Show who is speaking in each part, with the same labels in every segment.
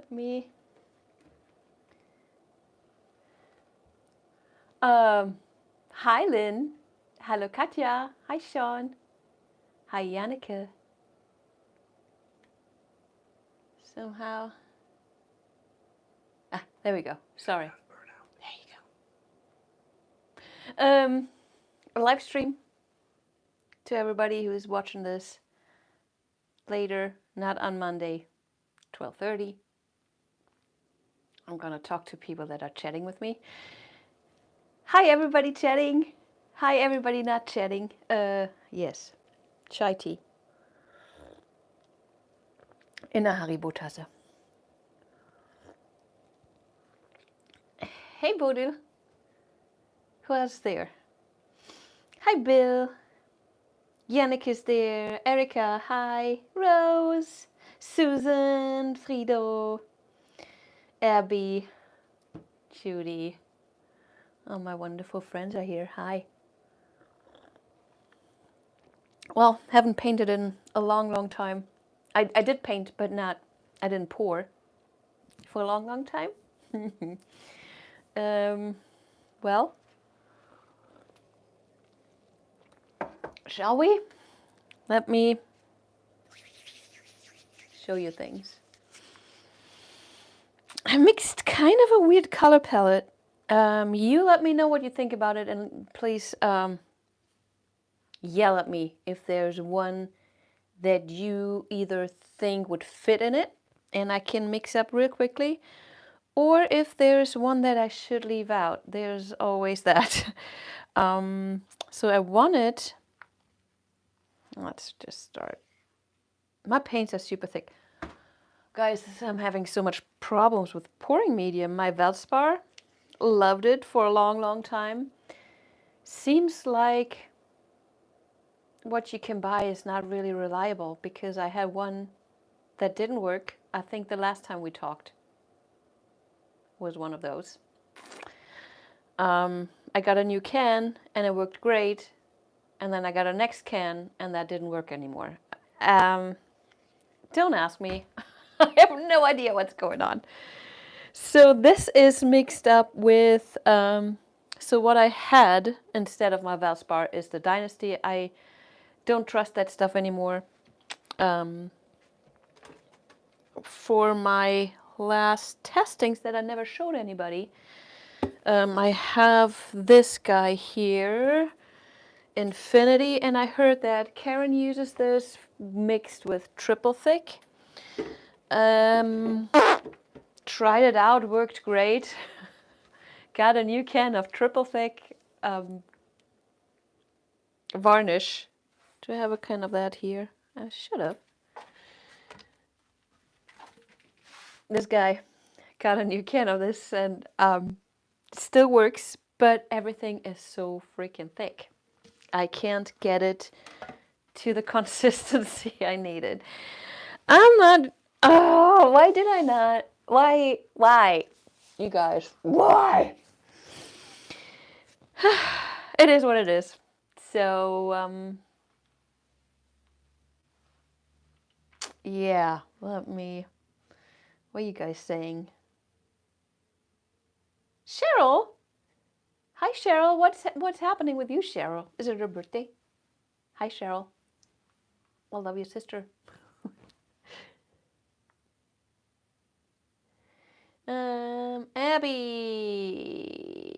Speaker 1: let me... Hi, Lynn. Hello, Katja. Hi, Sean. Hi, Janneke. Somehow... Ah, there we go. Sorry. There you go. A live stream to everybody who is watching this later, not on Monday, 12:30. I'm gonna talk to people that are chatting with me. Hi, everybody chatting. Hi, everybody not chatting. Yes, chai tea in a Haribo-Tasse. Hey, Bodil. Who else there? Hi, Bill. Yannick is there. Erica, hi. Rose, Susan, Frido, Abby, Judy. All my wonderful friends are here. Hi. Well, haven't painted in a long time. I did paint, but I didn't pour for a long time. Well, shall we? Let me show you things. I mixed kind of a weird color palette. You let me know what you think about it, and please yell at me if there's one that you either think would fit in it and I can mix up real quickly, or if there's one that I should leave out. There's always that. So I wanted... Let's just start. My paints are super thick. Guys, I'm having so much problems with pouring medium. My Valspar, loved it for a long time. Seems like what you can buy is not really reliable, because I had one that didn't work. I think the last time we talked was one of those. I got a new can and it worked great. And then I got a next can and that didn't work anymore. Don't ask me. I have no idea what's going on. So this is mixed up with, so what I had instead of my Valspar is the Dynasty. I don't trust that stuff anymore. For my last testings that I never showed anybody, I have this guy here, Infinity, and I heard that Karen uses this mixed with triple thick. Tried it out, worked great. Got a new can of triple thick varnish. Do I have a can of that here? I should have. This guy got a new can of this, and still works, but everything is so freaking thick. I can't get it to the consistency I needed. I'm not... Oh, why did I not? Why? You guys, why? It is what it is. So, yeah, let me... What are you guys saying? Cheryl? Hi, Cheryl. What's happening with you, Cheryl? Is it her birthday? Hi, Cheryl. I love your sister. Abby,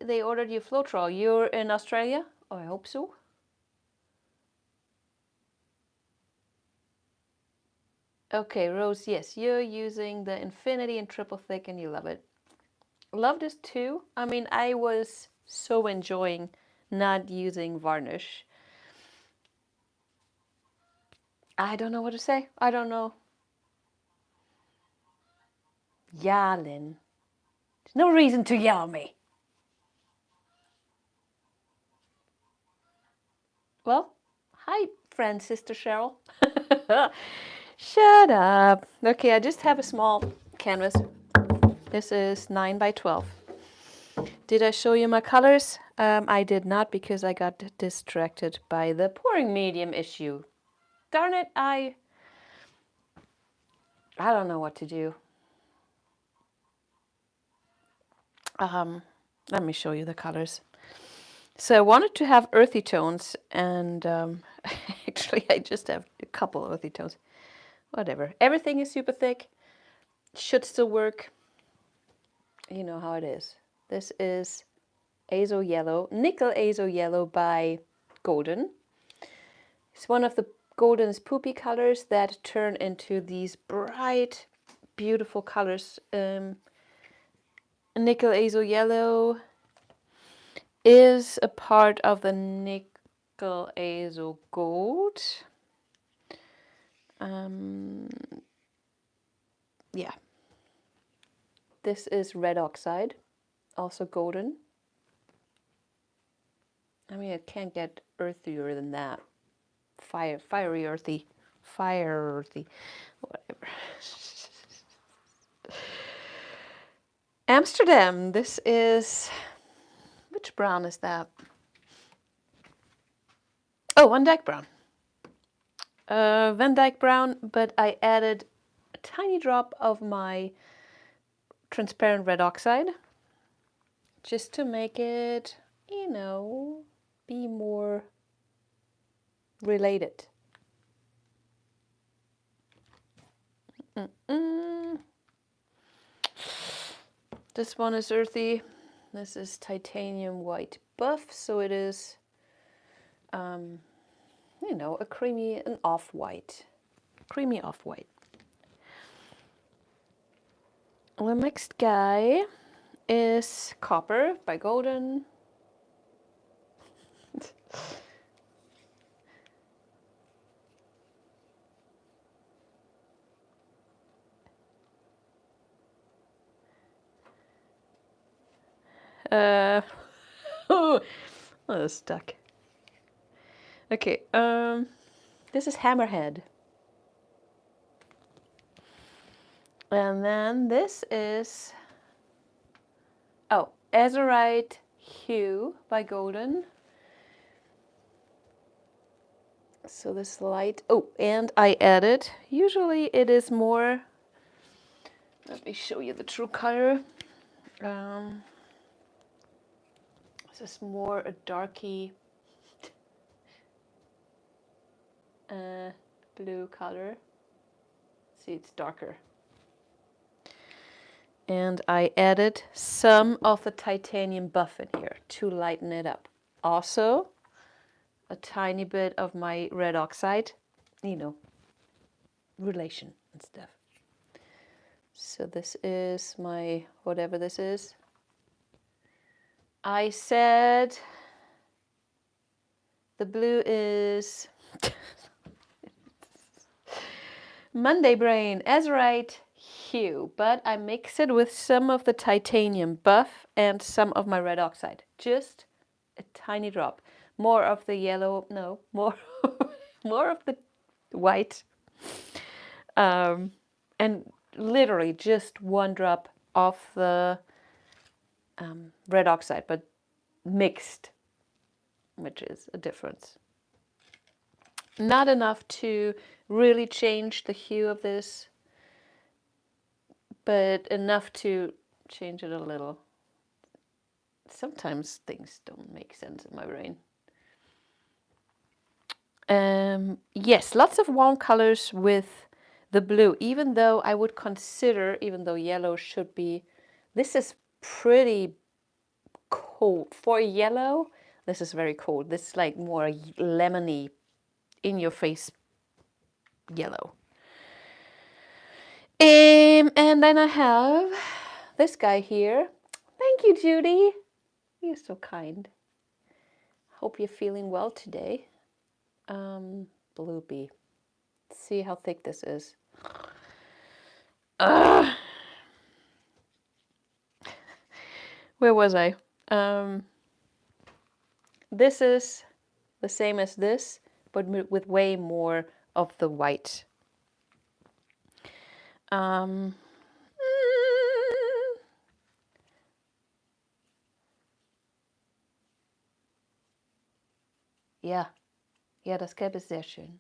Speaker 1: they ordered you Floetrol. You're in Australia? Oh, I hope so. Okay, Rose, yes, you're using the Infinity and triple thick and you love it. Love this too. I mean, I was so enjoying not using varnish. I don't know what to say. I don't know. Yeah, Lynn. There's no reason to yell at me. Well, hi, friend, sister Cheryl. Shut up. Okay, I just have a small canvas. This is 9 by 12. Did I show you my colors? I did not, because I got distracted by the pouring medium issue. Darn it, I don't know what to do. Let me show you the colors. So I wanted to have earthy tones, and actually I just have a couple of earthy tones. Whatever. Everything is super thick. Should still work. You know how it is. This is Azo Yellow, Nickel Azo Yellow by Golden. It's one of the Golden's poopy colors that turn into these bright, beautiful colors. Nickel Azo Yellow is a part of the Nickel Azo Gold. Yeah. This is red oxide, also golden. I mean, it can't get earthier than that. Fiery earthy, fire earthy, whatever. Amsterdam, this is, which brown is that? Oh, Van Dyke brown. Van Dyke brown, but I added a tiny drop of my transparent red oxide just to make it, you know, be more related. This one is earthy. This is titanium white buff, so it is, you know, a creamy, an off-white, creamy off-white. The next guy is Copper by Golden. Oh, it's stuck. Okay, this is Hammerhead. And then this is, oh, Azurite Hue by Golden. So this light, oh, and I added, usually it is more, let me show you the true color. This is more a darky blue color. See, it's darker. And I added some of the titanium buff in here to lighten it up. Also, a tiny bit of my red oxide, you know, relation and stuff. So this is my, whatever this is. I said the blue is Monday Brain, Azurite Hue, but I mix it with some of the titanium buff and some of my red oxide. Just a tiny drop. More of the yellow, no, more, more of the white. And literally just one drop of the red oxide, but mixed, which is a difference. Not enough to really change the hue of this, but enough to change it a little. Sometimes things don't make sense in my brain. Yes, lots of warm colors with the blue, even though I would consider, even though yellow should be, this is pretty cold. For yellow, this is very cold. This is like more lemony, in your face yellow. And then I have this guy here. Thank you, Judy. You're so kind. Hope you're feeling well today. Bloopy. Let's see how thick this is. Where was I? This is the same as this, but with way more of the white. Ja, das Gelb ist sehr schön.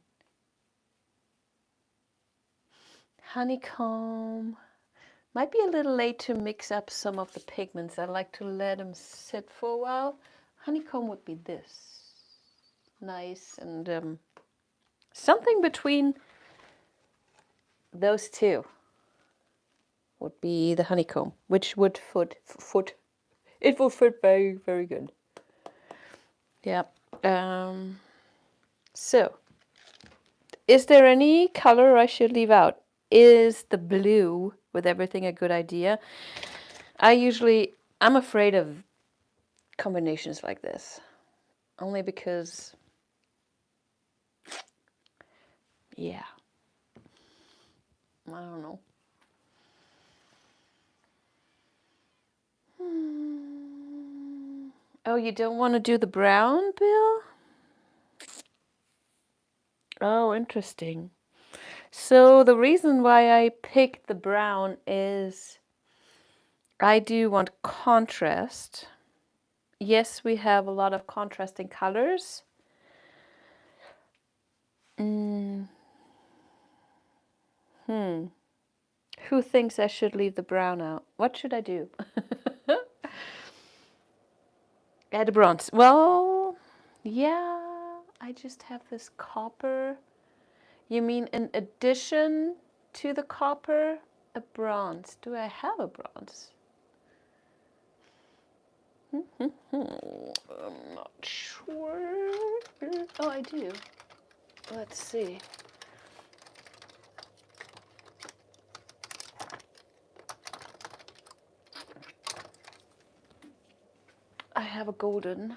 Speaker 1: Honeycomb. Might be a little late to mix up some of the pigments. I like to let them sit for a while. Honeycomb would be this. Nice, and something between those two would be the honeycomb, which would it would fit very, very good. Yeah. So, is there any color I should leave out? Is the blue with everything a good idea? I'm afraid of combinations like this, only because, yeah, I don't know. Oh, you don't want to do the brown, Bill? Oh, interesting. So the reason why I picked the brown is I do want contrast. Yes, we have a lot of contrasting colors. Who thinks I should leave the brown out? What should I do? Add a bronze. Well, yeah, I just have this copper. You mean in addition to the copper, a bronze? Do I have a bronze? I'm not sure. Oh, I do. Let's see. I have a golden.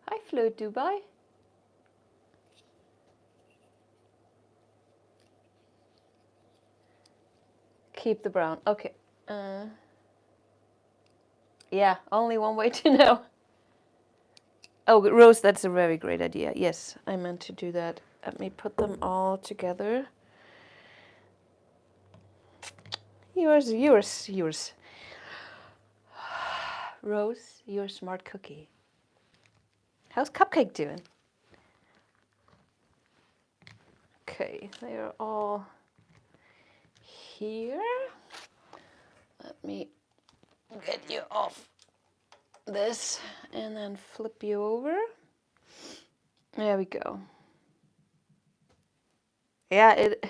Speaker 1: Hi, Fluid Dubai. Keep the brown. Okay. Yeah, only one way to know. Oh, Rose, that's a very great idea. Yes, I meant to do that. Let me put them all together. Yours. Rose, you're a smart cookie. How's Cupcake doing? Okay, they are all here. Let me get you off this and then flip you over. There we go. Yeah, it.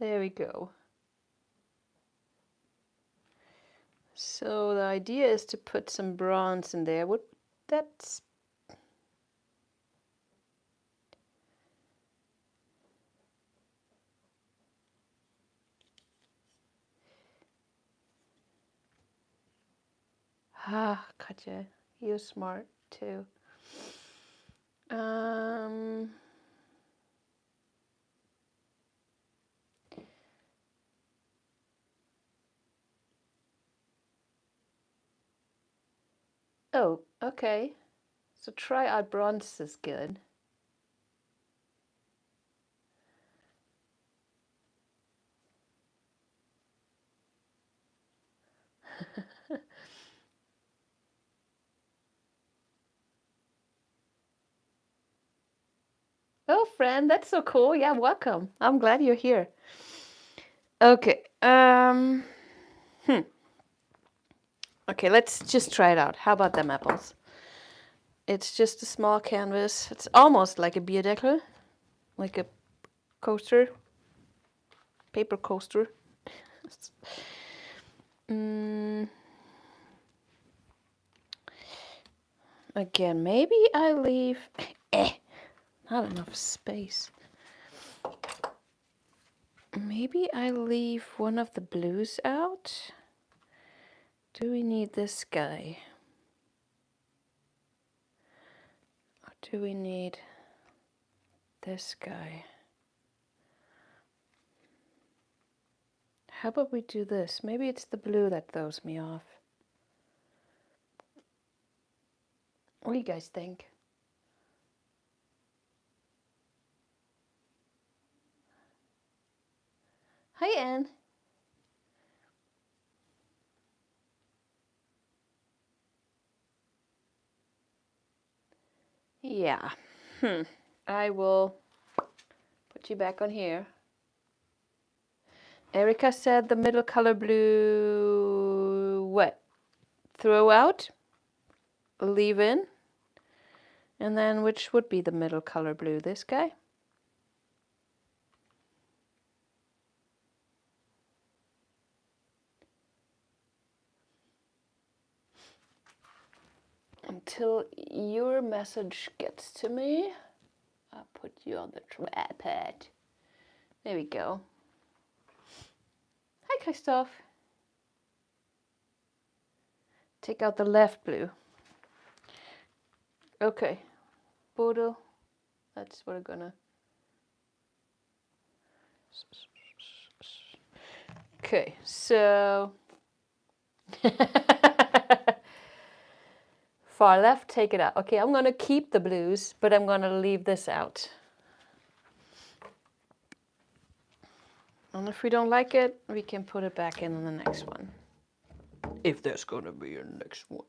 Speaker 1: There we go. So the idea is to put some bronze in there. Would that's Katja, you're smart too. Oh, okay. So try out bronze is good. Oh, friend, that's so cool. Yeah, welcome. I'm glad you're here. Okay. Okay, let's just try it out. How about them apples? It's just a small canvas. It's almost like a Bierdeckel, like a coaster, paper coaster. Again, maybe I leave not enough space. Maybe I leave one of the blues out. Do we need this guy? Or do we need this guy? How about we do this? Maybe it's the blue that throws me off. What do you guys think? Hi, Anne. Yeah. I will put you back on here. Erica said the middle color blue, what? Throw out, leave in, and then which would be the middle color blue? This guy? Until your message gets to me, I'll put you on the tripod. There we go. Hi, Christoph. Take out the left blue. Okay. Bodo. That's what we're gonna... Okay, so... Far left, take it out. Okay, I'm gonna keep the blues, but I'm gonna leave this out. And if we don't like it, we can put it back in the next one. If there's gonna be a next one.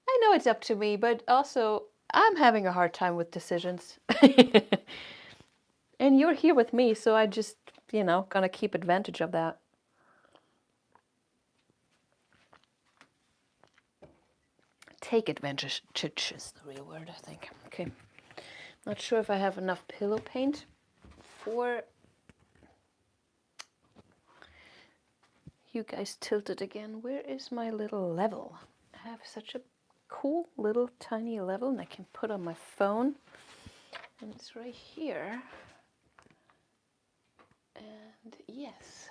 Speaker 1: I know it's up to me, but also I'm having a hard time with decisions. And you're here with me, so I just, you know, gonna keep advantage of that. Take advantage is the real word, I think. Okay. Not sure if I have enough pillow paint for... You guys tilted again. Where is my little level? I have such a cool little tiny level, and I can put on my phone. And it's right here. And yes.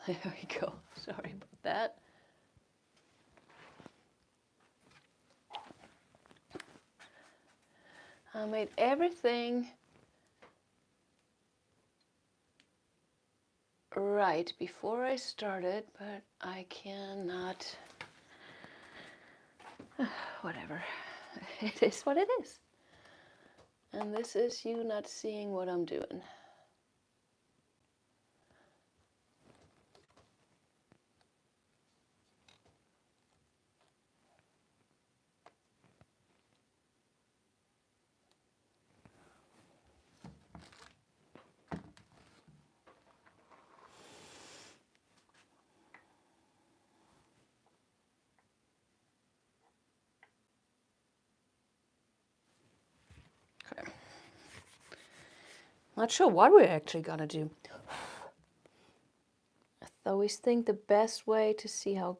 Speaker 1: There we go. Sorry about that. I made everything right before I started, but I cannot... Whatever. It is what it is. And this is you not seeing what I'm doing. Okay. Not sure what we're actually gonna do. I always think the best way to see how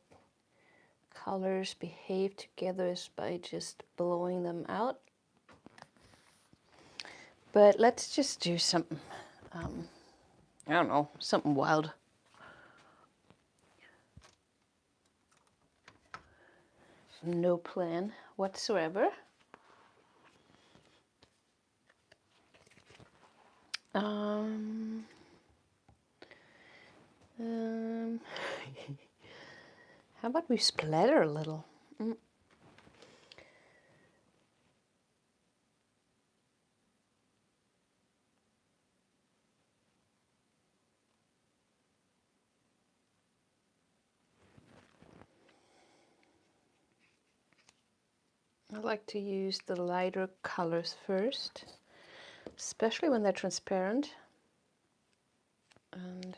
Speaker 1: colors behave together is by just blowing them out. But let's just do something, I don't know, something wild. No plan whatsoever. How about we splatter a little? I like to use the lighter colors first, especially when they're transparent. And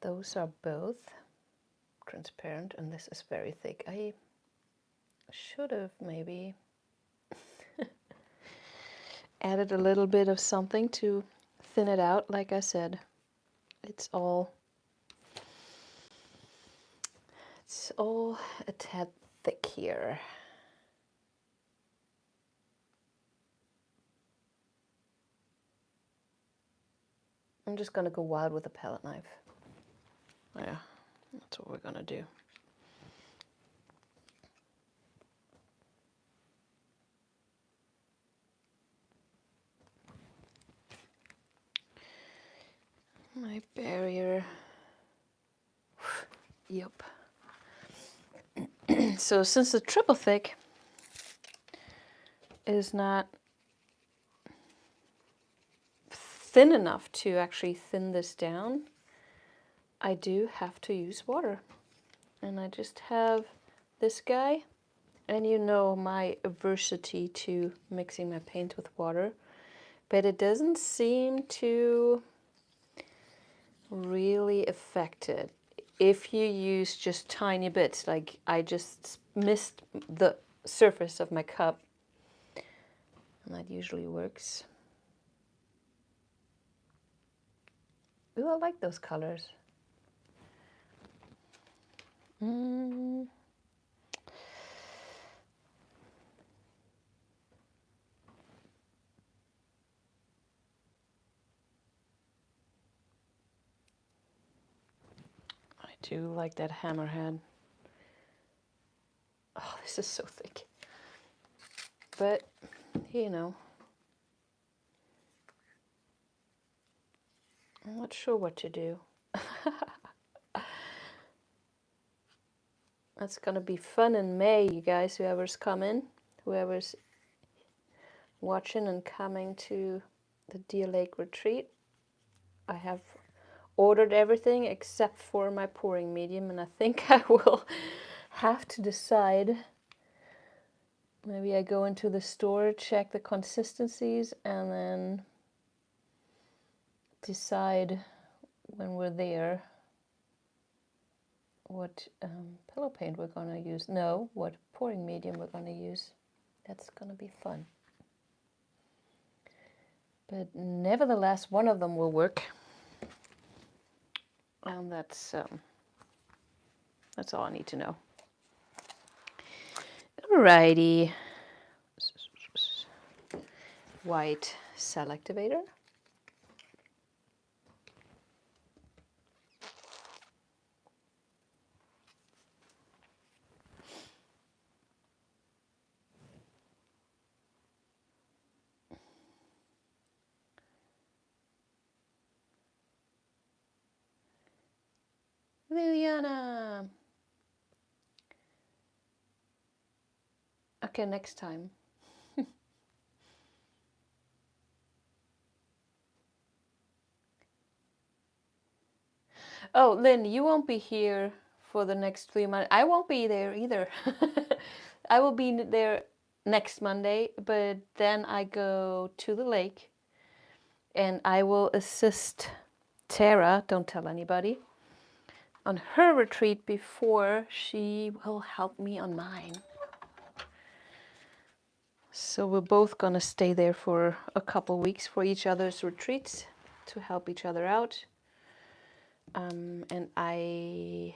Speaker 1: those are both transparent, and this is very thick. I should have maybe added a little bit of something to thin it out. Like I said, it's all a tad thick here. I'm just gonna go wild with a palette knife. Yeah, that's what we're gonna do. My barrier. Yep. So since the triple thick is not thin enough to actually thin this down, I do have to use water. And I just have this guy, and you know my aversity to mixing my paint with water, but it doesn't seem to really affect it. If you use just tiny bits, like I just missed the surface of my cup, and that usually works. Ooh, I like those colors. I do like that hammerhead. Oh, this is so thick. But, you know, I'm not sure what to do. That's gonna be fun in May, you guys, whoever's coming, whoever's watching and coming to the Deer Lake retreat. I have ordered everything except for my pouring medium, and I think I will have to decide. Maybe I go into the store, check the consistencies, and then decide when we're there what pillow paint we're going to use. No, what pouring medium we're going to use. That's going to be fun. But nevertheless, one of them will work. And that's all I need to know. Alrighty. White selectivator. Liliana. Okay, next time. Oh, Lynn, you won't be here for the next 3 months. I won't be there either. I will be there next Monday, but then I go to the lake and I will assist Tara, don't tell anybody, on her retreat before she will help me on mine. So we're both gonna stay there for a couple weeks for each other's retreats to help each other out. And I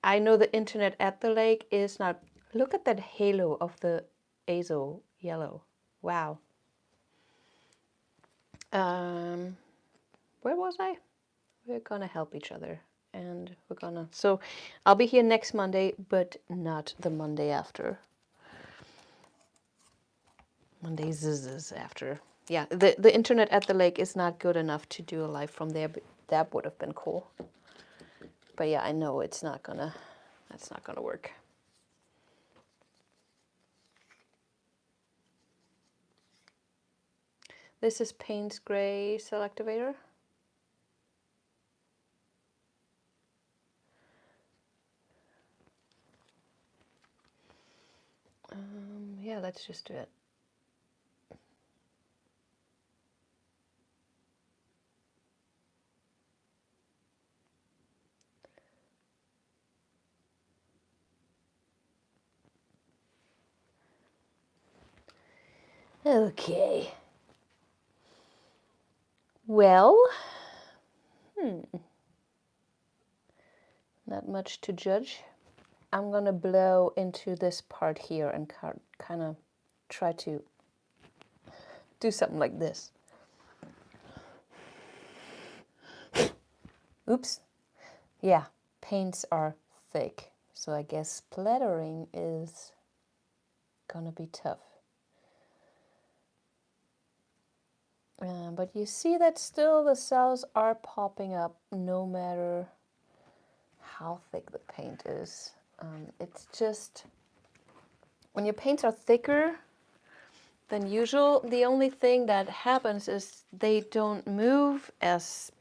Speaker 1: know the internet at the lake is not. Look at that halo of the azo yellow. Wow. Where was I? We're gonna help each other, and we're gonna. So I'll be here next Monday, but not the Monday after. Monday is after. Yeah, the internet at the lake is not good enough to do a live from there, but that would have been cool. But yeah, I know it's not gonna. That's not gonna work. This is Payne's Gray Selectivator. Yeah, let's just do it. Okay. Well, not much to judge. I'm gonna blow into this part here and kind of try to do something like this. Oops. Yeah, paints are thick, so I guess splattering is gonna be tough. But you see that still the cells are popping up no matter how thick the paint is. It's just, when your paints are thicker than usual, the only thing that happens is they don't move as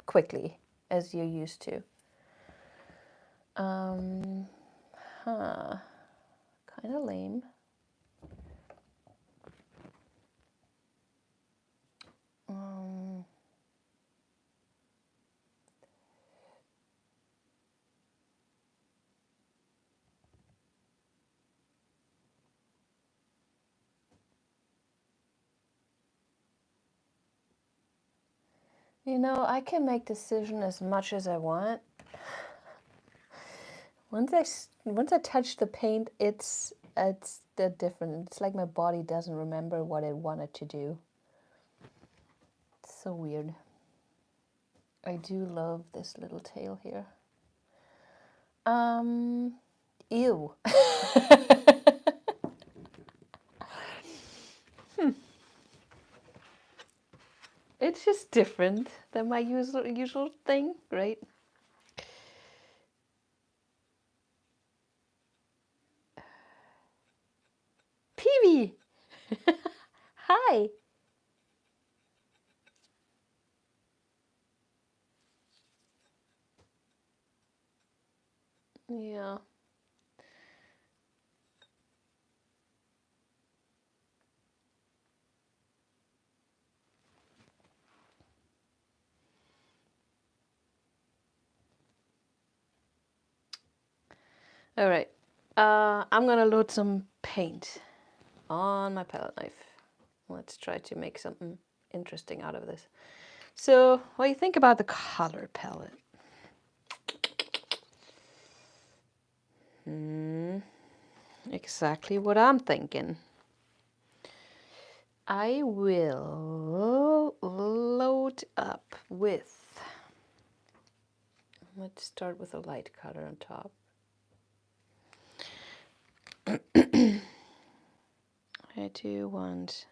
Speaker 1: quickly as you're used to. Kind of lame. You know, I can make decision as much as I want. Once I touch the paint, it's different. It's like my body doesn't remember what it wanted to do. It's so weird. I do love this little tail here. Ew. It's just different than my usual thing, right? Peewee! Hi! Yeah. All right. I'm gonna load some paint on my palette knife. Let's try to make something interesting out of this. So, what do you think about the color palette? Exactly what I'm thinking. I will load up with, let's start with a light color on top. I do want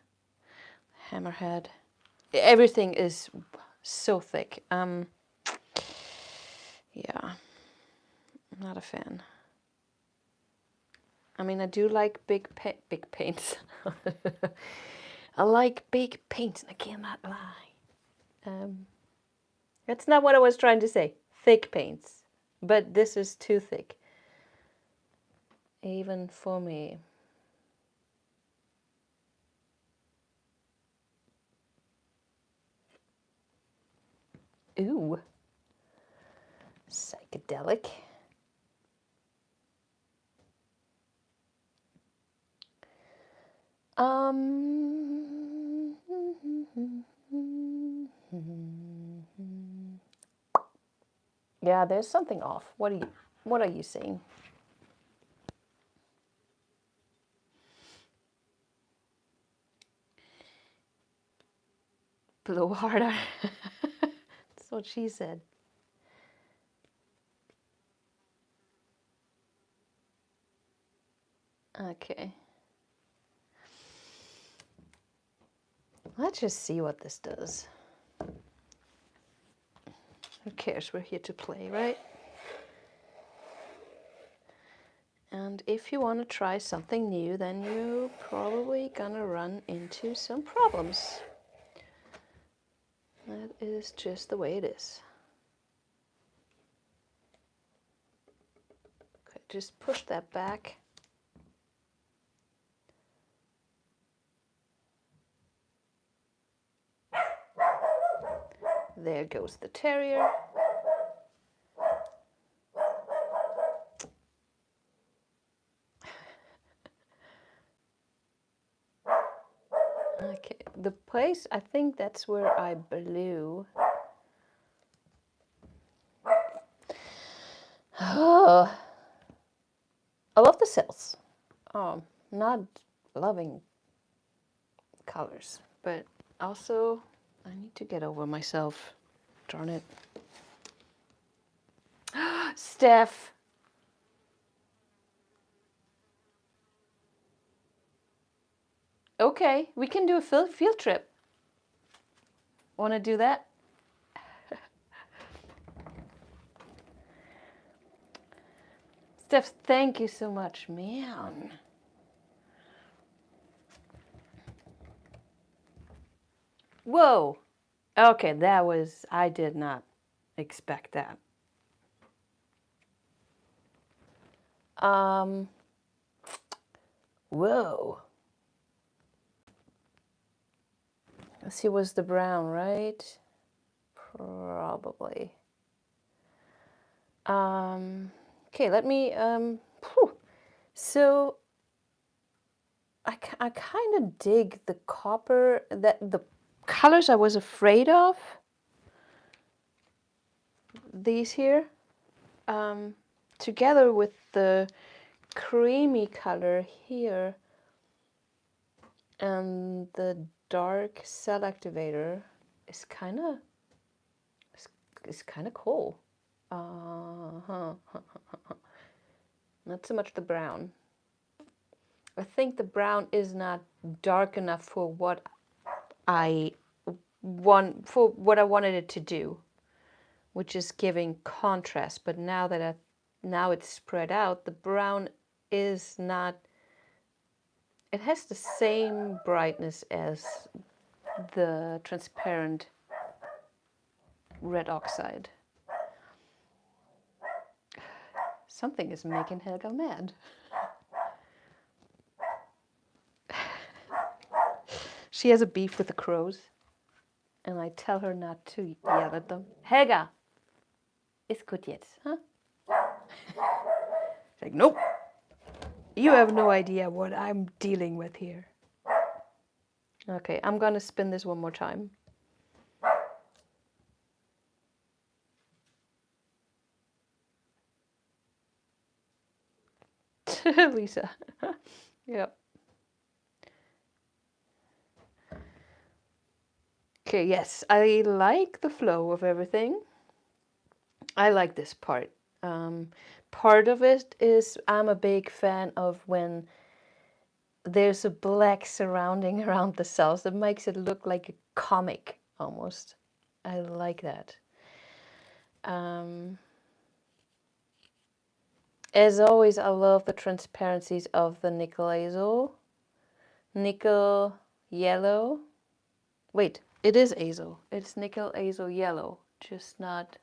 Speaker 1: hammerhead. Everything is so thick. Yeah, I'm not a fan. I mean, I do like big paints. I like big paints, and I cannot lie. That's not what I was trying to say. Thick paints. But this is too thick. Even for me. Ooh. Psychedelic. Yeah, there's something off. What are you saying? Blow harder. That's what she said. Okay. Let's just see what this does. Who cares? We're here to play, right? And if you want to try something new, then you're probably gonna run into some problems. That is just the way it is. Okay, just push that back. There goes the terrier. Okay, the place, I think that's where I blew. Oh, I love the cells. Not loving colors, but also I need to get over myself. Darn it. Steph. Okay, we can do a field trip. Want to do that? Steph, thank you so much, man. Whoa. Okay, that was, I did not expect that. Whoa. Let's see, was the brown, right? Probably. Okay, let me, So, I kind of dig the copper, the colors I was afraid of. These here. Together with the creamy color here and the dark cell activator is kind of cool. Not so much the brown. I think the brown is not dark enough for what I wanted it to do, which is giving contrast. But now that now it's spread out, the brown is not. It has the same brightness as the transparent red oxide. Something is making Helga mad. She has a beef with the crows, and I tell her not to yell at them. Helga, ist gut jetzt, huh? She's like, nope. You have no idea what I'm dealing with here. Okay, I'm gonna spin this one more time. Lisa. Yep. Okay, yes, I like the flow of everything. I like this part. Part of it is I'm a big fan of when there's a black surrounding around the cells that makes it look like a comic almost. I like that. As always, I love the transparencies of the nickel azo. Nickel yellow. Wait, it is azo. It's nickel azo yellow, just not,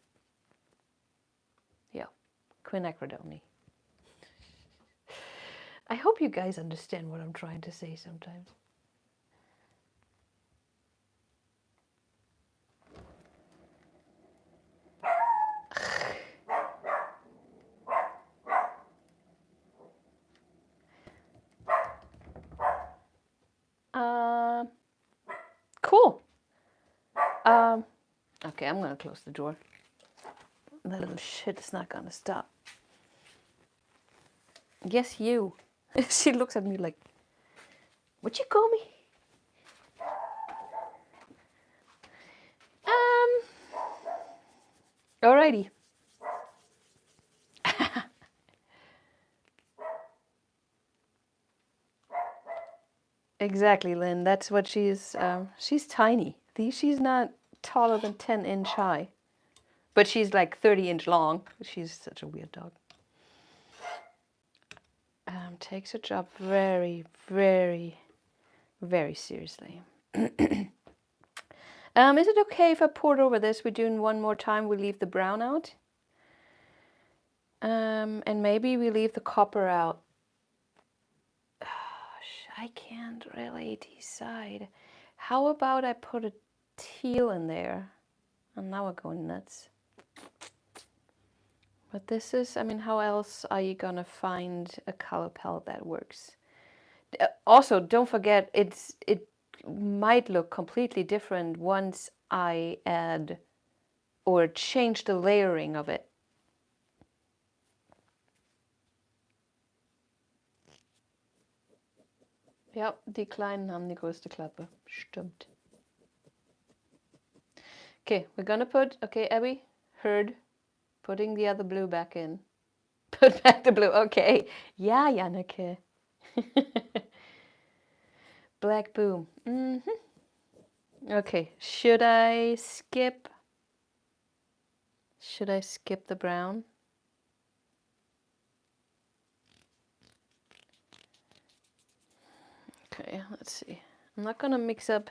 Speaker 1: yeah, quinacridone. I hope you guys understand what I'm trying to say sometimes. Cool. Okay, I'm gonna close the door. That little shit is not gonna stop. Yes, you. She looks at me like, what you call me? Alrighty. Exactly, Lynn. That's what she's tiny. She's not taller than 10-inch high. But she's like 30-inch long. She's such a weird dog. Takes her job very, very, very seriously. Is it okay if I poured over this? We're doing one more time. We leave the brown out. And maybe we leave the copper out. I can't really decide. How about I put a teal in there? And now we're going nuts. But this is, I mean, how else are you gonna find a color palette that works? Also, don't forget, it might look completely different once I add or change the layering of it. Ja, die Kleinen haben die größte Klappe. Stimmt. Okay, we're gonna put, okay, Abby, heard, putting the other blue back in. Put back the blue, okay. Ja, Janneke. Black boom. Okay, should I skip the brown? Okay, let's see. I'm not gonna mix up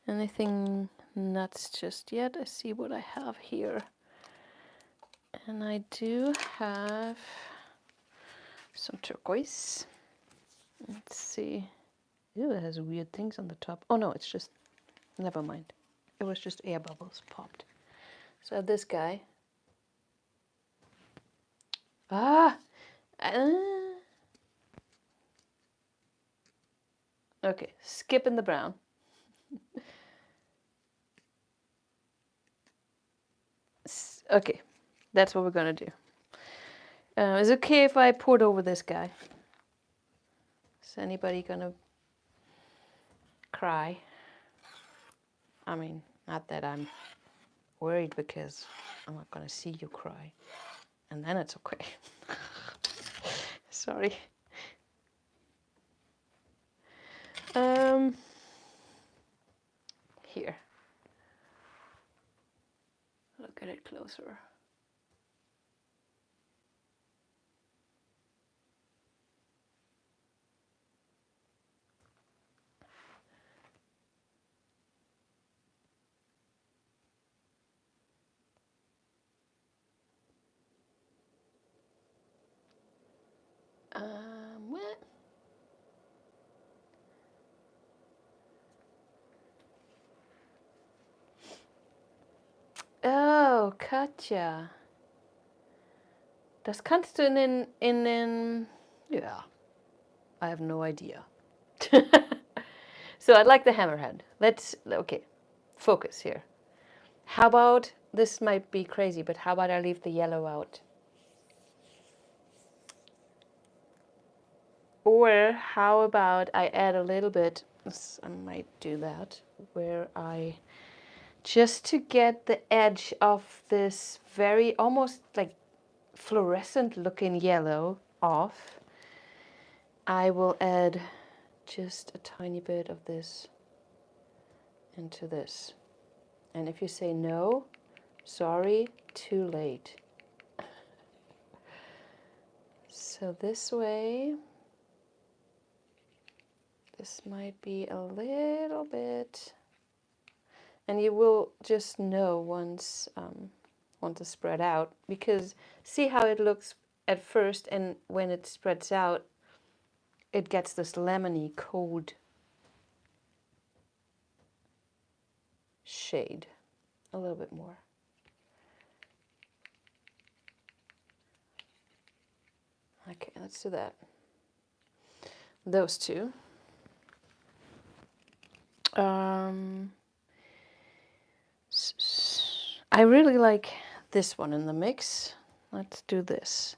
Speaker 1: anything nuts just yet. I see what I have here. And I do have some turquoise. Let's see. Ew, it has weird things on the top. Oh no, it's just, never mind. It was just air bubbles popped. So I have this guy. Okay, skipping the brown. Okay, that's what we're gonna do. Is it okay if I poured over this guy? Is anybody gonna cry? I mean, not that I'm worried, because I'm not gonna see you cry. And then it's okay. Sorry. Here. Look at it closer. What? Oh, Katja. Das kannst du in yeah, I have no idea. So I'd like the hammerhead. Okay, focus here. How about, this might be crazy, but how about I leave the yellow out? Or how about I add a little bit, I might do that, where I, just to get the edge of this very, almost like fluorescent looking yellow off, I will add just a tiny bit of this into this. And if you say no, sorry, too late. So this way, this might be a little bit, and you will just know once it's spread out, because see how it looks at first, and when it spreads out, it gets this lemony cold shade. A little bit more. Okay, let's do that. Those two. I really like this one in the mix. Let's do this.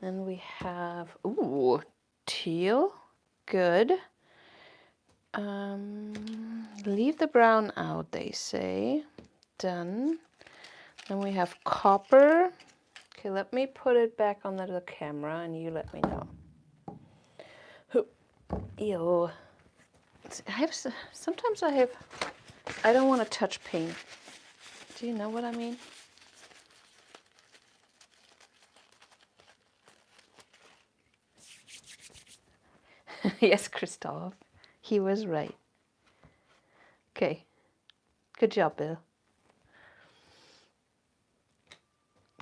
Speaker 1: Then we have, ooh, teal. Good. Leave the brown out, they say. Done. Then we have copper. Okay, let me put it back on the camera and you let me know. Ew. Sometimes I don't want to touch paint. Do you know what I mean? Yes, Christoph. He was right. Okay. Good job, Bill.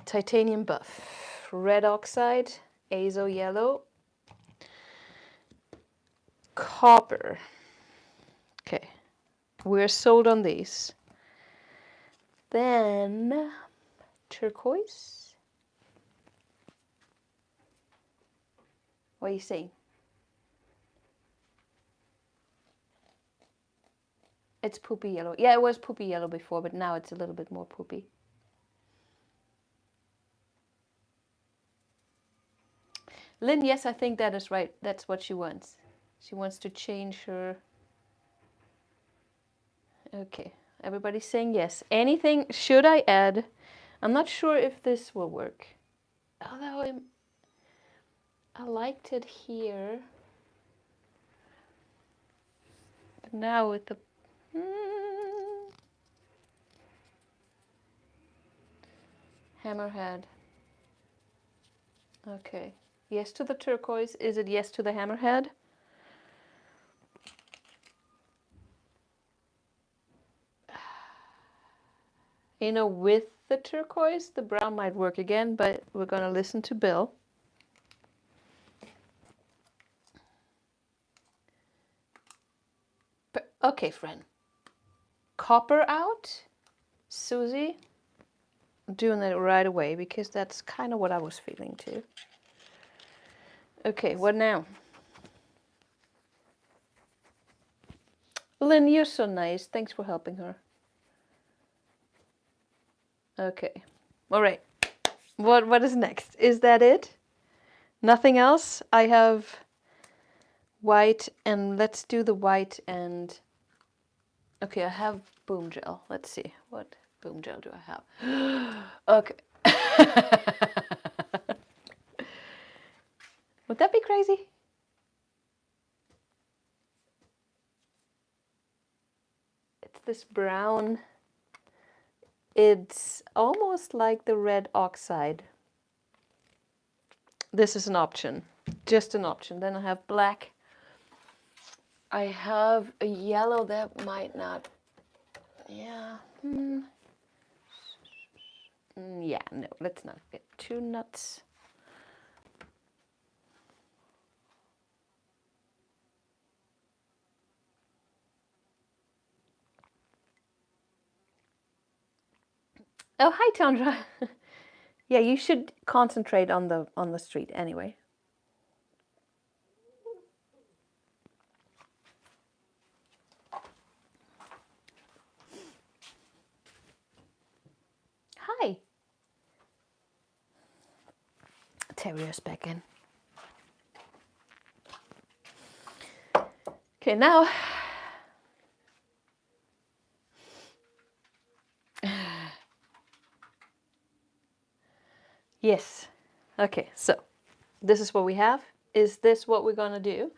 Speaker 1: Titanium buff. Red oxide. Azo yellow. Copper. Okay. We're sold on these. Then turquoise. What are you saying? It's poopy yellow. Yeah, it was poopy yellow before, but now it's a little bit more poopy. Lynn, yes, I think that is right. That's what she wants. She wants to change her. Okay, everybody's saying yes. Anything should I add? I'm not sure if this will work. Although I liked it here. But now with the hammerhead. Okay. Yes to the turquoise. Is it yes to the hammerhead? You know, with the turquoise, the brown might work again, but we're gonna listen to Bill. Okay, friend. Copper out, Susie. Doing it right away because that's kind of what I was feeling too. Okay, what now? Lynn, you're so nice. Thanks for helping her. Okay. All right. What is next? Is that it? Nothing else? I have white, and let's do the white and... Okay, I have boom gel. Let's see. What boom gel do I have? Okay. Would that be crazy? It's this brown. It's almost like the red oxide. This is an option, just an option. Then I have black. I have a yellow that might not, yeah. Yeah, no, let's not get too nuts. Oh, hi, Tundra. Yeah, you should concentrate on the street anyway. Hi. Terrier's back in. Okay, now. Yes. Okay, so this is what we have. Is this what we're gonna do?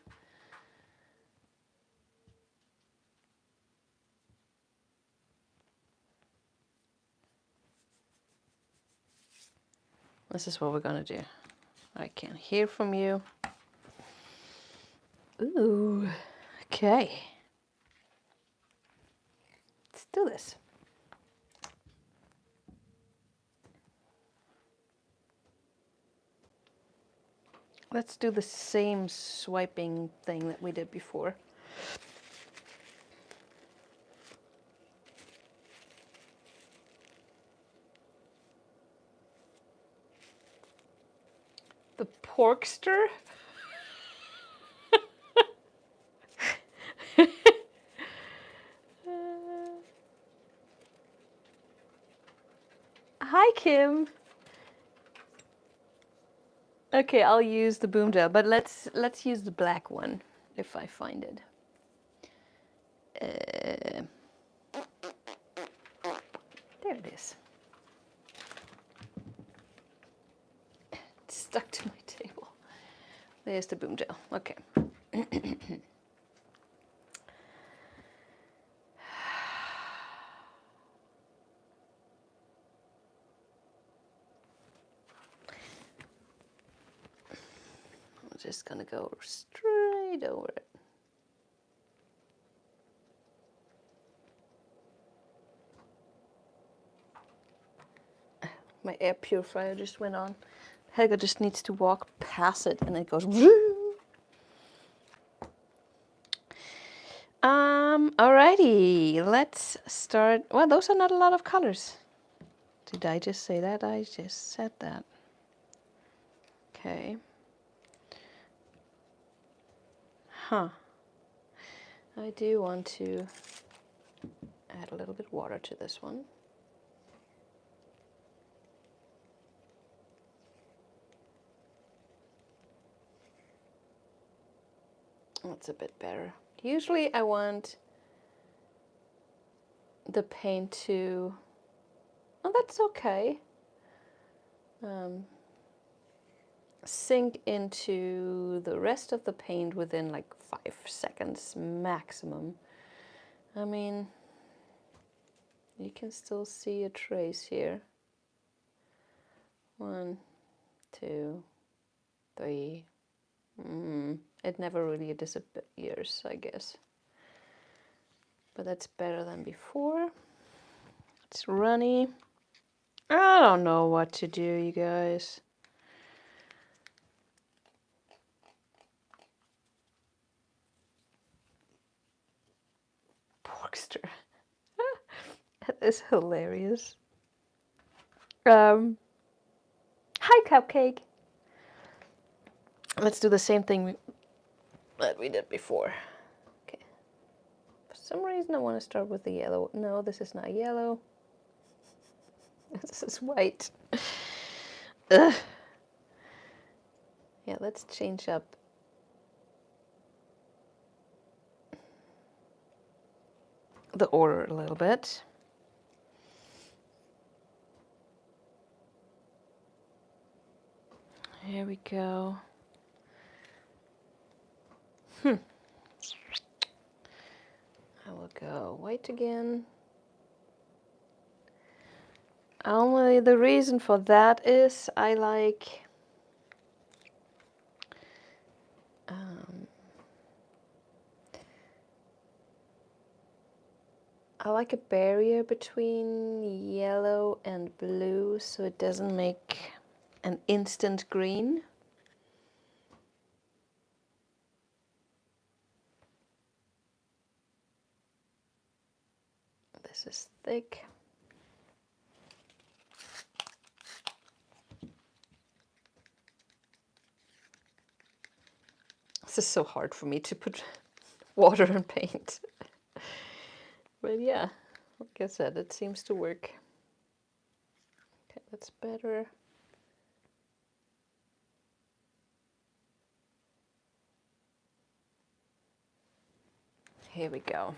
Speaker 1: This is what we're gonna do. I can't hear from you. Ooh, okay. Let's do this. Let's do the same swiping thing that we did before. The porkster? Hi, Kim. Okay, I'll use the boom gel, but let's use the black one if I find it. There it is. It's stuck to my table. There's the boom gel. Okay. I'm just gonna go straight over it. My air purifier just went on. Helga just needs to walk past it and it goes. Alrighty, let's start. Well, those are not a lot of colors. Did I just say that? I just said that. Okay. Huh. I do want to add a little bit of water to this one. That's a bit better. Usually I want the paint to, oh, that's okay, sink into the rest of the paint within like 5 seconds maximum. I mean, you can still see a trace here. 1, 2, 3. It never really disappears, I guess. But that's better than before. It's runny. I don't know what to do, you guys. Porkster. That is hilarious. Hi, Cupcake. Let's do the same thing that we did before. Okay. For some reason, I want to start with the yellow. No, this is not yellow. This is white. Ugh. Yeah, let's change up. The order a little bit. Here we go. I will go white again. Only the reason for that is I like a barrier between yellow and blue so it doesn't make an instant green. This is thick. This is so hard for me to put water and paint. But yeah, like I said, it seems to work. Okay, that's better. Here we go.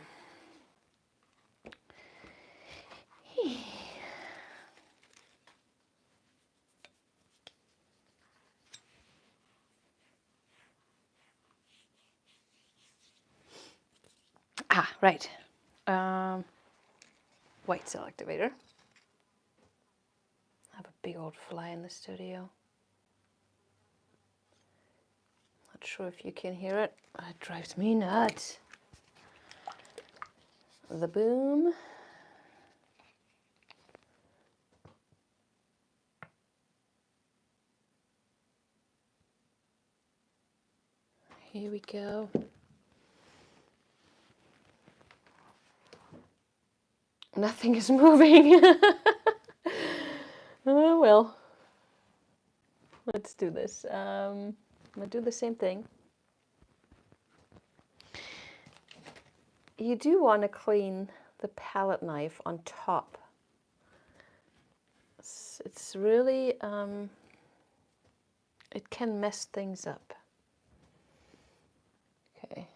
Speaker 1: Ah, right. White cell activator. I have a big old fly in the studio. Not sure if you can hear it. It drives me nuts. The boom. Here we go. Nothing is moving. Oh well. Let's do this. I'm gonna do the same thing. You do want to clean the palette knife on top. It's really, it can mess things up. Okay.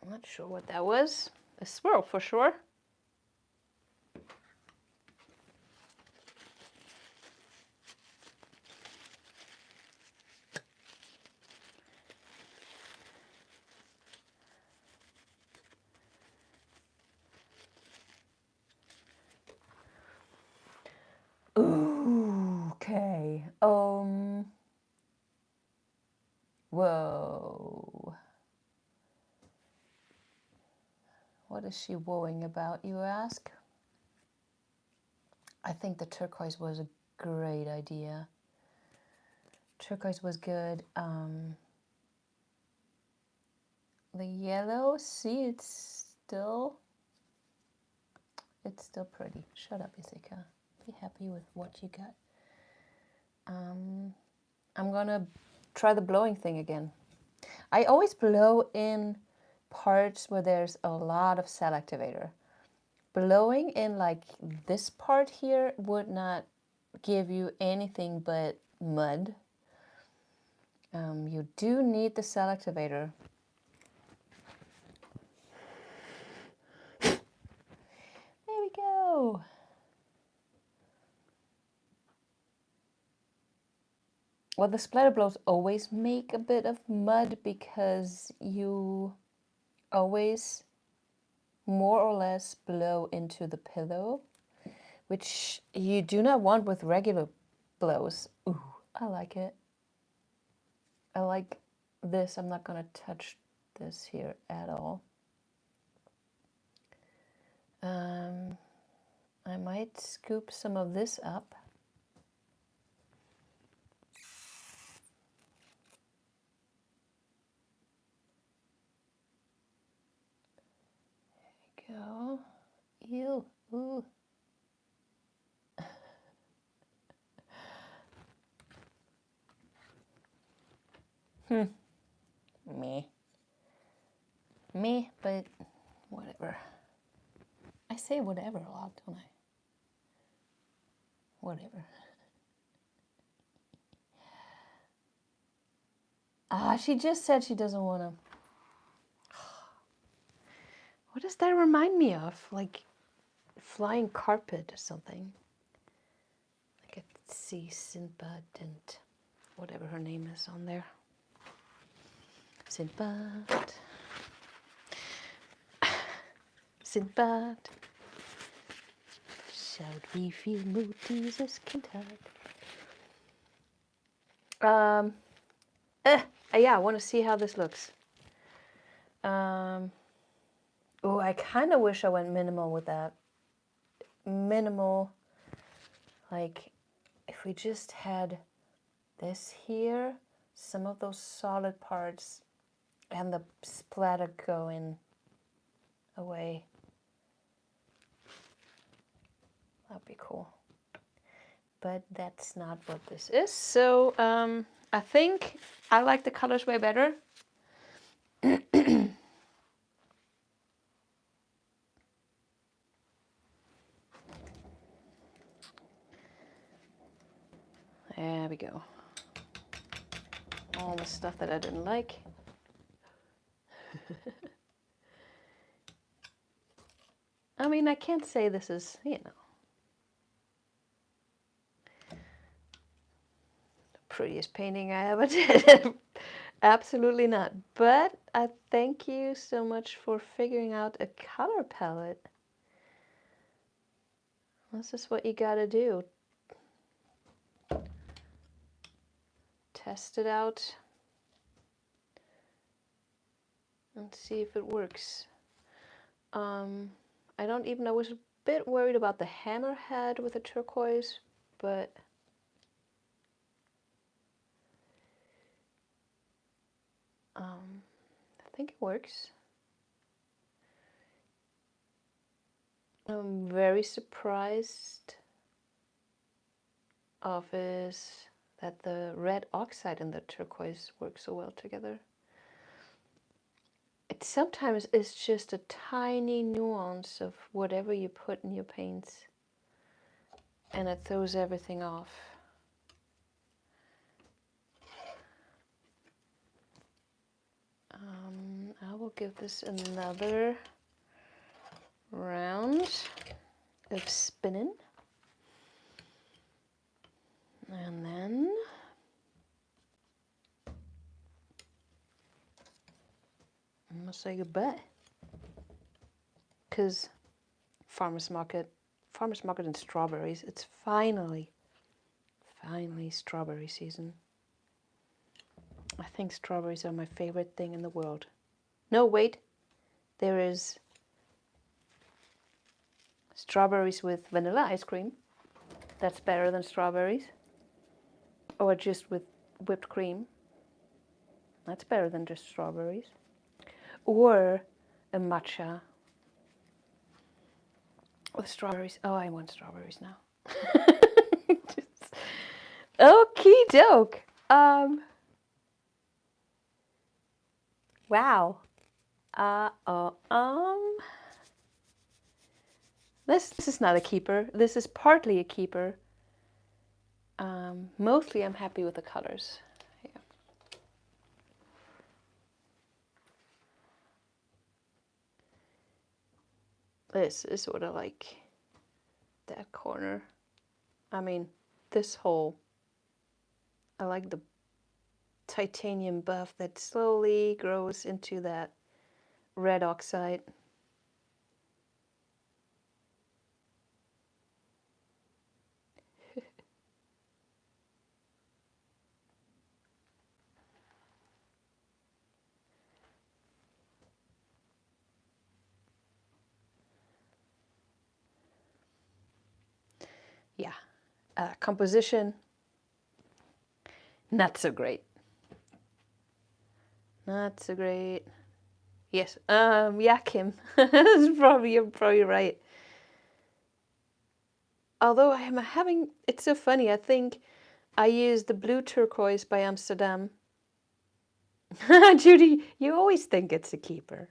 Speaker 1: I'm not sure what that was. A swirl for sure. Ooh, okay. Whoa. What is she wooing about, you ask? I think the turquoise was a great idea. Turquoise was good. The yellow, see, it's still pretty. Shut up, Jessica. Be happy with what you got. I'm gonna try the blowing thing again. I always blow in parts where there's a lot of cell activator. Blowing in like this part here would not give you anything but mud. You do need the cell activator. There we go. Well, the splatter blows always make a bit of mud because you always more or less blow into the pillow, which you do not want with regular blows. Ooh, I like it. I like this. I'm not going to touch this here at all. I might scoop some of this up. There we go. Ew. Ooh. Me, but whatever. I say whatever a lot, don't I? Whatever. She just said she doesn't want to. What does that remind me of? Like flying carpet or something. I could see Sinbad and whatever her name is on there. Sinbad. Sinbad. Shall we feel Moody's as Kintad? Yeah, I want to see how this looks. Oh, I kind of wish I went minimal with that. Minimal, like if we just had this here, some of those solid parts, and the splatter going away. That'd be cool. But that's not what this is. So I think I like the colors way better. There we go. All the stuff that I didn't like. I mean, I can't say this is, you know, the prettiest painting I ever did. Absolutely not. But I thank you so much for figuring out a color palette. This is what you gotta do. Test it out and see if it works. I don't even, I was a bit worried about the hammerhead with the turquoise, but I think it works. I'm very surprised of is that the red oxide and the turquoise work so well together. It sometimes is just a tiny nuance of whatever you put in your paints, and it throws everything off. I will give this another round of spinning, and then I'm gonna say goodbye, because farmers market and strawberries, it's finally strawberry season. I think strawberries are my favorite thing in the world. No, wait, there is strawberries with vanilla ice cream. That's better than strawberries. Or just with whipped cream. That's better than just strawberries. Or a matcha with strawberries. Oh, I want strawberries now. Okie doke. Wow. This is not a keeper. This is partly a keeper. Mostly I'm happy with the colors. Yeah. This is sort of like that corner. I mean, this whole, I like the titanium buff that slowly grows into that red oxide. Composition, not so great. Not so great. Yes. Yeah, Kim. You're probably right. Although I'm having, it's so funny. I think I used the blue turquoise by Amsterdam. Judy, you always think it's a keeper,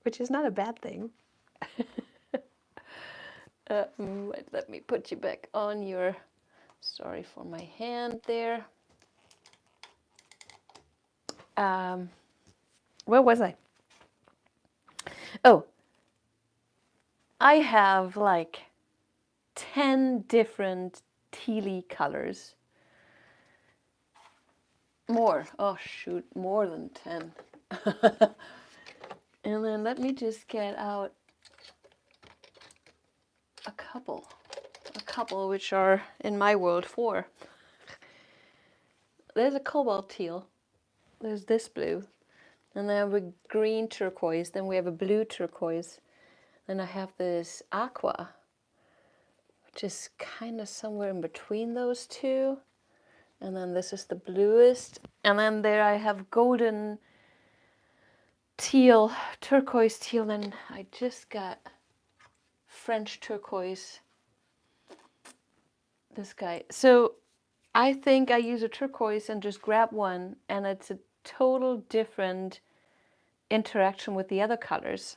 Speaker 1: which is not a bad thing. Wait, let me put you back on your, sorry for my hand there. Where was I? Oh, I have like 10 different tealy colors. More, oh shoot, more than 10. And then let me just get out a couple which are in my world 4. There's a cobalt teal, there's this blue, and then I have a green turquoise, then we have a blue turquoise, then I have this aqua, which is kind of somewhere in between those two, and then this is the bluest, and then there I have golden teal, turquoise teal, and I just got French turquoise, this guy. So I think I use a turquoise and just grab one, and it's a total different interaction with the other colors.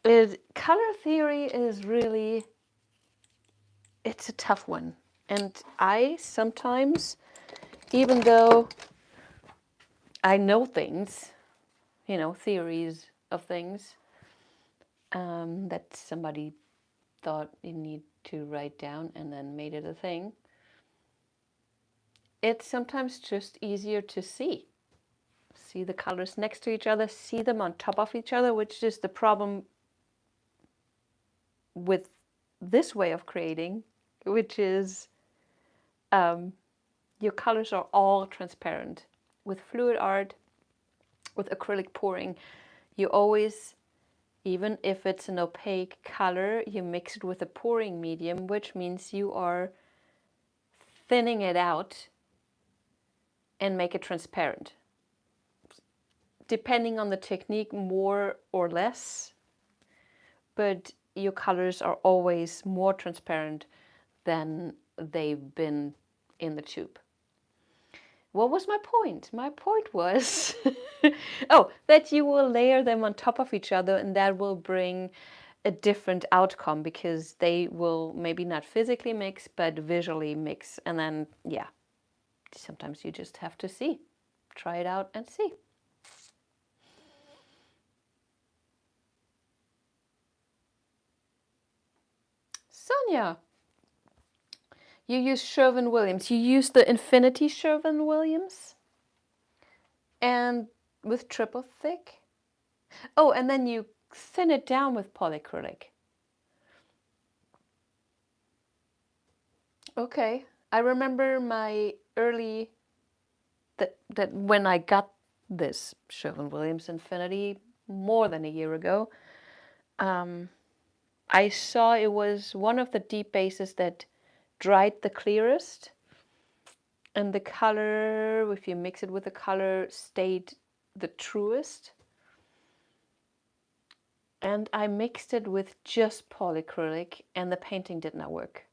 Speaker 1: Color theory is really, it's a tough one. And I sometimes, even though I know things, you know, theories of things that somebody thought you need to write down and then made it a thing, it's sometimes just easier to see the colors next to each other, see them on top of each other, which is the problem with this way of creating, which is your colors are all transparent. With fluid art, with acrylic pouring, you always, even if it's an opaque color, you mix it with a pouring medium, which means you are thinning it out and make it transparent. Depending on the technique, more or less, but your colors are always more transparent than they've been in the tube. What was my point? My point was, oh, that you will layer them on top of each other, and that will bring a different outcome, because they will maybe not physically mix, but visually mix. And then, yeah, sometimes you just have to see. Try it out and see. Sonia, you use Sherwin-Williams. You use the Infinity Sherwin-Williams, and with triple thick. Oh, and then you thin it down with polyacrylic. Okay, I remember my early, that when I got this Sherwin-Williams Infinity more than a year ago, I saw it was one of the deep bases that dried the clearest, and the color, if you mix it with the color, stayed the truest. And I mixed it with just polyacrylic, and the painting did not work.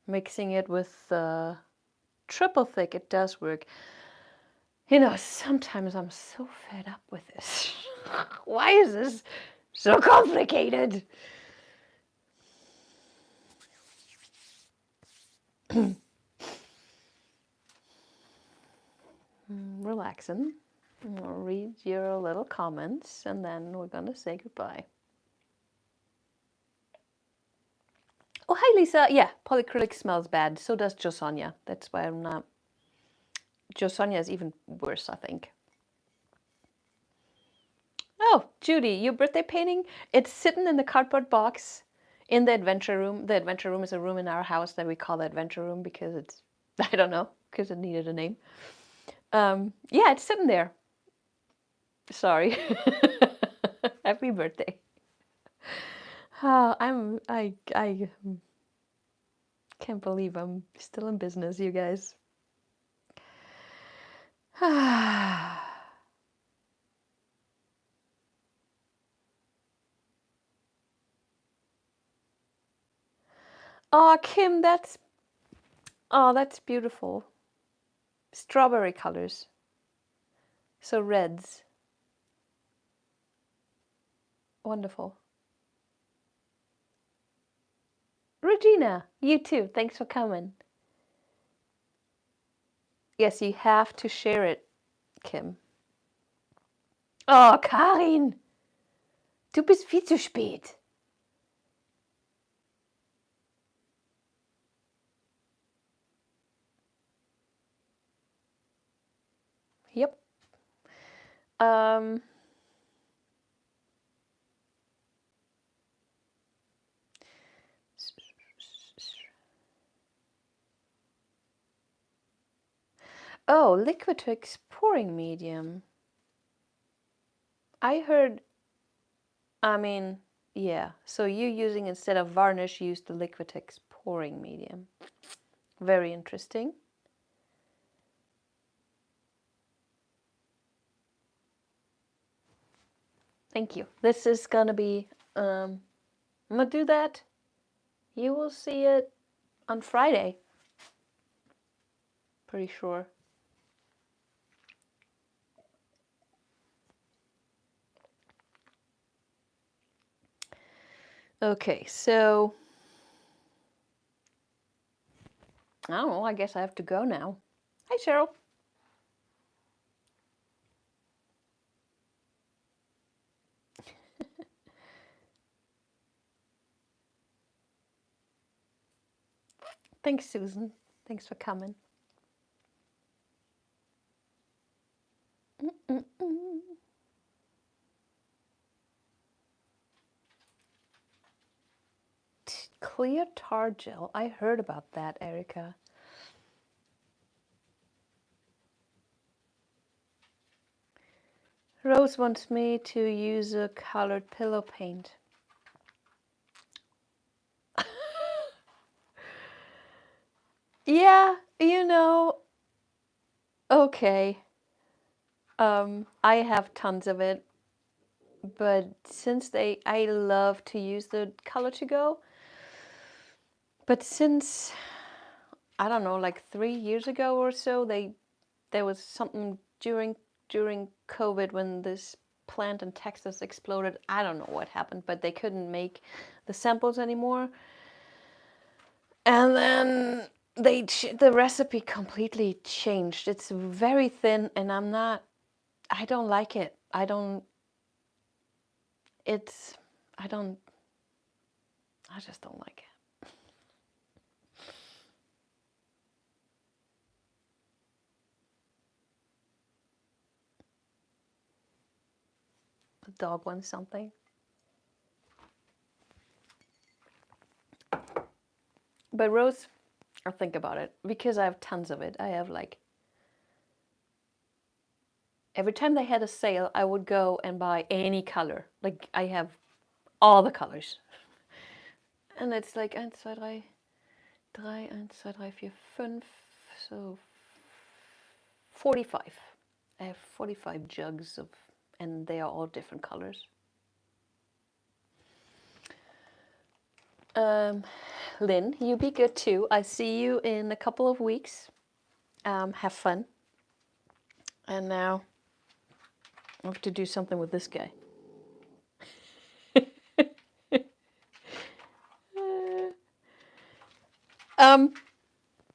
Speaker 1: Mixing it with triple thick, it does work. You know, sometimes I'm so fed up with this. Why is this so complicated? Relaxing. I'll read your little comments, and then we're gonna say goodbye. Oh, hi Lisa. Yeah, polyacrylic smells bad. So does Josonia. That's why I'm not. Josonia is even worse, I think. Oh, Judy, your birthday painting? It's sitting in the cardboard box in the adventure room. The adventure room is a room in our house that we call the adventure room because it's, I don't know, because it needed a name. Yeah, it's sitting there. Sorry. Happy birthday. Oh, Can't believe I'm still in business, you guys. Oh, Kim, that's beautiful. Strawberry colors. So reds. Wonderful. Regina, you too. Thanks for coming. Yes, you have to share it, Kim. Oh, Karin, du bist viel zu spät. Yep. Oh, Liquitex pouring medium. I heard, I mean, yeah. So you using, instead of varnish, use the Liquitex pouring medium. Very interesting. Thank you. This is gonna be, I'm gonna do that. You will see it on Friday. Pretty sure. Okay, so I don't know, I guess I have to go now. Hi, Cheryl. Thanks, Susan. Thanks for coming. Clear tar gel. I heard about that, Erica. Rose wants me to use a colored pillow paint. Yeah, you know, okay. I have tons of it, but since I love to use the Color to Go, but since, I don't know, like 3 years ago or so, there was something during COVID when this plant in Texas exploded. I don't know what happened, but they couldn't make the samples anymore. And then the recipe completely changed. It's very thin, and I don't like it. I just don't like it. The dog wants something. But Rose, I'll think about it, because I have tons of it. I have like, every time they had a sale, I would go and buy any color. Like, I have all the colors. And it's like 1, 2, 3, 3, 1, 2, 3, 4, 5, so 45. I have 45 jugs of, and they are all different colors. Lynn, you be good too. I see you in a couple of weeks. Have fun. And now I have to do something with this guy.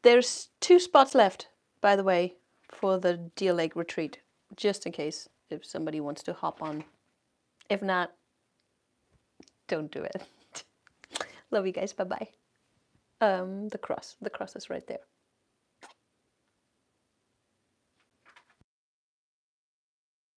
Speaker 1: There's 2 spots left, by the way, for the Deer Lake retreat, just in case if somebody wants to hop on. If not, don't do it. Love you guys. Bye bye. The cross is right there.